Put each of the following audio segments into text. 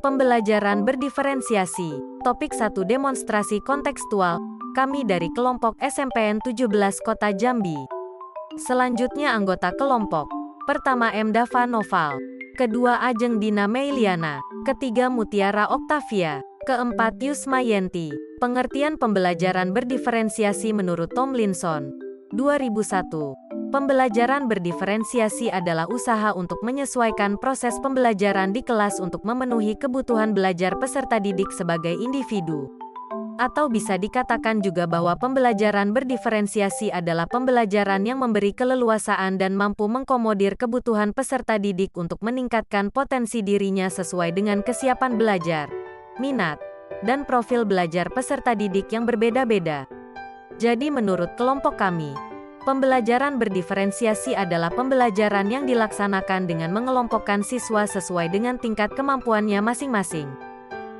Pembelajaran berdiferensiasi. Topik 1 demonstrasi kontekstual. Kami dari kelompok SMPN 17 Kota Jambi. Selanjutnya anggota kelompok. Pertama M. Dava Noval. Kedua Ajeng Dina Meiliana. Ketiga Mutiara Oktavia. Keempat Yusma Yenti. Pengertian pembelajaran berdiferensiasi menurut Tomlinson. 2001. Pembelajaran berdiferensiasi adalah usaha untuk menyesuaikan proses pembelajaran di kelas untuk memenuhi kebutuhan belajar peserta didik sebagai individu. Atau bisa dikatakan juga bahwa pembelajaran berdiferensiasi adalah pembelajaran yang memberi keleluasaan dan mampu mengkomodir kebutuhan peserta didik untuk meningkatkan potensi dirinya sesuai dengan kesiapan belajar, minat, dan profil belajar peserta didik yang berbeda-beda. Jadi menurut kelompok kami, pembelajaran berdiferensiasi adalah pembelajaran yang dilaksanakan dengan mengelompokkan siswa sesuai dengan tingkat kemampuannya masing-masing.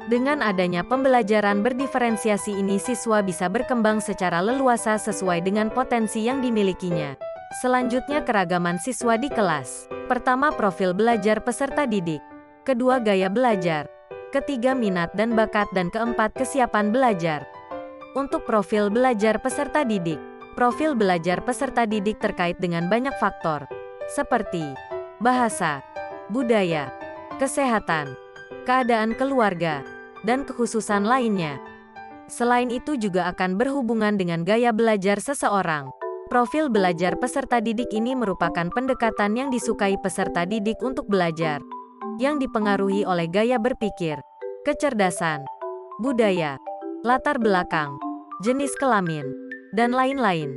Dengan adanya pembelajaran berdiferensiasi ini, siswa bisa berkembang secara leluasa sesuai dengan potensi yang dimilikinya. Selanjutnya keragaman siswa di kelas. Pertama, profil belajar peserta didik. Kedua, gaya belajar. Ketiga, minat dan bakat, dan keempat, kesiapan belajar. Untuk profil belajar peserta didik. Profil belajar peserta didik terkait dengan banyak faktor, seperti bahasa, budaya, kesehatan, keadaan keluarga, dan kekhususan lainnya. Selain itu juga akan berhubungan dengan gaya belajar seseorang. Profil belajar peserta didik ini merupakan pendekatan yang disukai peserta didik untuk belajar, yang dipengaruhi oleh gaya berpikir, kecerdasan, budaya, latar belakang, jenis kelamin, dan lain-lain.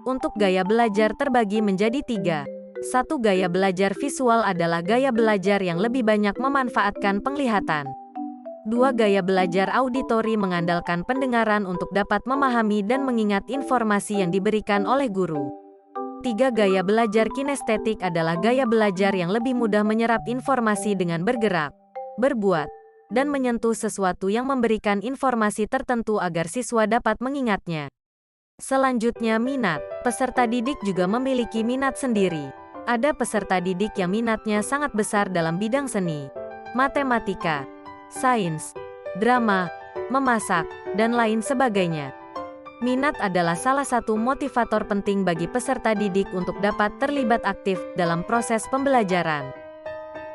Untuk gaya belajar terbagi menjadi 3. 1. Gaya belajar visual adalah gaya belajar yang lebih banyak memanfaatkan penglihatan. 2. Gaya belajar auditori mengandalkan pendengaran untuk dapat memahami dan mengingat informasi yang diberikan oleh guru. 3. Gaya belajar kinestetik adalah gaya belajar yang lebih mudah menyerap informasi dengan bergerak, berbuat, dan menyentuh sesuatu yang memberikan informasi tertentu agar siswa dapat mengingatnya. Selanjutnya, minat. Peserta didik juga memiliki minat sendiri. Ada peserta didik yang minatnya sangat besar dalam bidang seni, matematika, sains, drama, memasak, dan lain sebagainya. Minat adalah salah satu motivator penting bagi peserta didik untuk dapat terlibat aktif dalam proses pembelajaran.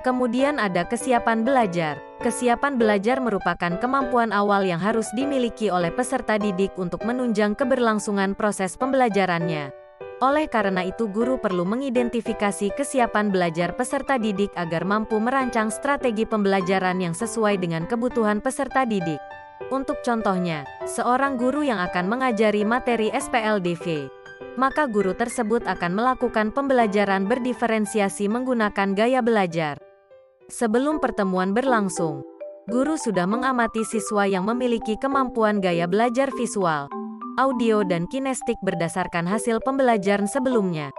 Kemudian ada kesiapan belajar. Kesiapan belajar merupakan kemampuan awal yang harus dimiliki oleh peserta didik untuk menunjang keberlangsungan proses pembelajarannya. Oleh karena itu, guru perlu mengidentifikasi kesiapan belajar peserta didik agar mampu merancang strategi pembelajaran yang sesuai dengan kebutuhan peserta didik. Untuk contohnya, seorang guru yang akan mengajari materi SPLDV, maka guru tersebut akan melakukan pembelajaran berdiferensiasi menggunakan gaya belajar. Sebelum pertemuan berlangsung, guru sudah mengamati siswa yang memiliki kemampuan gaya belajar visual, audio, dan kinestik berdasarkan hasil pembelajaran sebelumnya.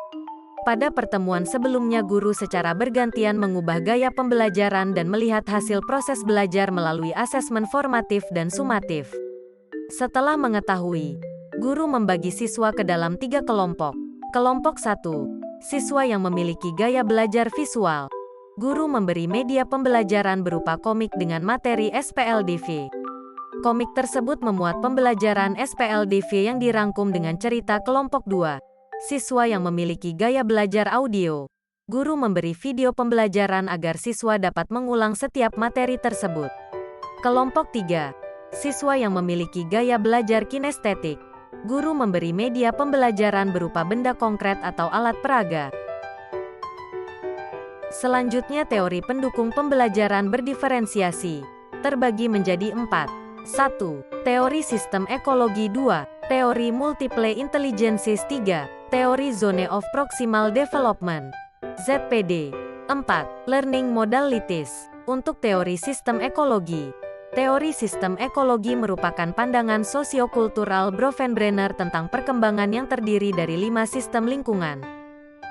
Pada pertemuan sebelumnya, guru secara bergantian mengubah gaya pembelajaran dan melihat hasil proses belajar melalui asesmen formatif dan sumatif. Setelah mengetahui, guru membagi siswa ke dalam 3 kelompok. Kelompok 1, siswa yang memiliki gaya belajar visual. Guru memberi media pembelajaran berupa komik dengan materi SPLDV. Komik tersebut memuat pembelajaran SPLDV yang dirangkum dengan cerita. Kelompok 2, siswa yang memiliki gaya belajar audio. Guru memberi video pembelajaran agar siswa dapat mengulang setiap materi tersebut. Kelompok 3, siswa yang memiliki gaya belajar kinestetik. Guru memberi media pembelajaran berupa benda konkret atau alat peraga. Selanjutnya, teori pendukung pembelajaran berdiferensiasi terbagi menjadi 4. 1. Teori sistem ekologi. 2. Teori multiple intelligences. 3. Teori zone of proximal development (ZPD). 4. Learning modalities. Untuk teori sistem ekologi. Teori sistem ekologi merupakan pandangan sosiokultural Bronfenbrenner tentang perkembangan yang terdiri dari 5 sistem lingkungan.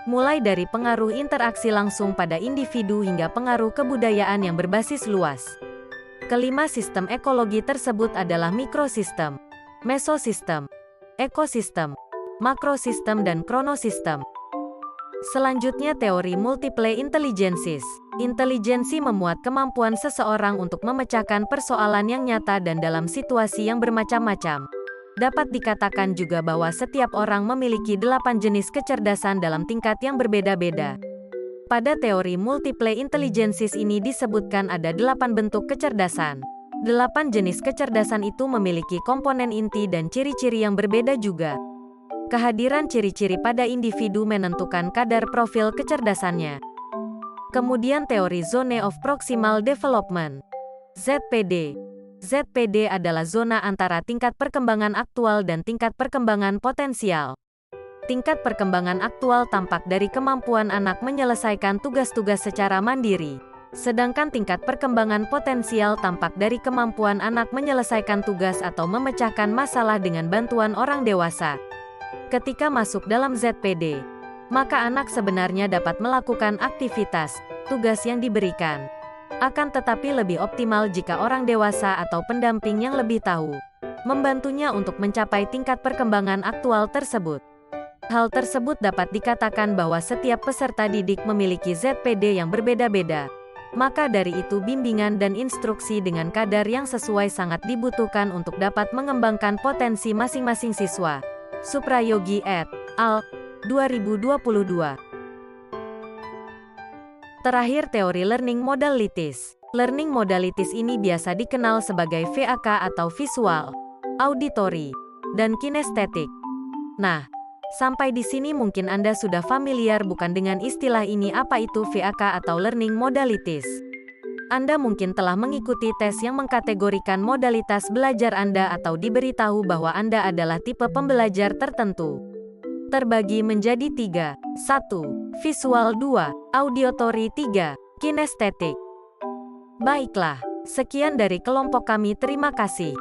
Mulai dari pengaruh interaksi langsung pada individu hingga pengaruh kebudayaan yang berbasis luas. Kelima sistem ekologi tersebut adalah mikrosistem, mesosistem, ekosistem, makrosistem, dan kronosistem. Selanjutnya, teori multiple intelligences. Intelijensi memuat kemampuan seseorang untuk memecahkan persoalan yang nyata dan dalam situasi yang bermacam-macam. Dapat dikatakan juga bahwa setiap orang memiliki 8 jenis kecerdasan dalam tingkat yang berbeda-beda. Pada teori multiple intelligences ini disebutkan ada 8 bentuk kecerdasan. 8 jenis kecerdasan itu memiliki komponen inti dan ciri-ciri yang berbeda juga. Kehadiran ciri-ciri pada individu menentukan kadar profil kecerdasannya. Kemudian teori Zone of Proximal Development, ZPD. ZPD adalah zona antara tingkat perkembangan aktual dan tingkat perkembangan potensial. Tingkat perkembangan aktual tampak dari kemampuan anak menyelesaikan tugas-tugas secara mandiri. Sedangkan tingkat perkembangan potensial tampak dari kemampuan anak menyelesaikan tugas atau memecahkan masalah dengan bantuan orang dewasa. Ketika masuk dalam ZPD, maka anak sebenarnya dapat melakukan aktivitas, tugas yang diberikan. Akan tetapi lebih optimal jika orang dewasa atau pendamping yang lebih tahu, membantunya untuk mencapai tingkat perkembangan aktual tersebut. Hal tersebut dapat dikatakan bahwa setiap peserta didik memiliki ZPD yang berbeda-beda. Maka dari itu bimbingan dan instruksi dengan kadar yang sesuai sangat dibutuhkan untuk dapat mengembangkan potensi masing-masing siswa. Suprayogi et al. 2022. Terakhir teori learning modalities. Learning modalities ini biasa dikenal sebagai VAK atau visual, auditory, dan kinestetik. Nah, sampai di sini mungkin Anda sudah familiar bukan dengan istilah ini apa itu VAK atau learning modalities. Anda mungkin telah mengikuti tes yang mengkategorikan modalitas belajar Anda atau diberitahu bahwa Anda adalah tipe pembelajar tertentu. Terbagi menjadi 3. 1. Visual 2. Auditory 3. Kinestetik. Baiklah, sekian dari kelompok kami, terima kasih.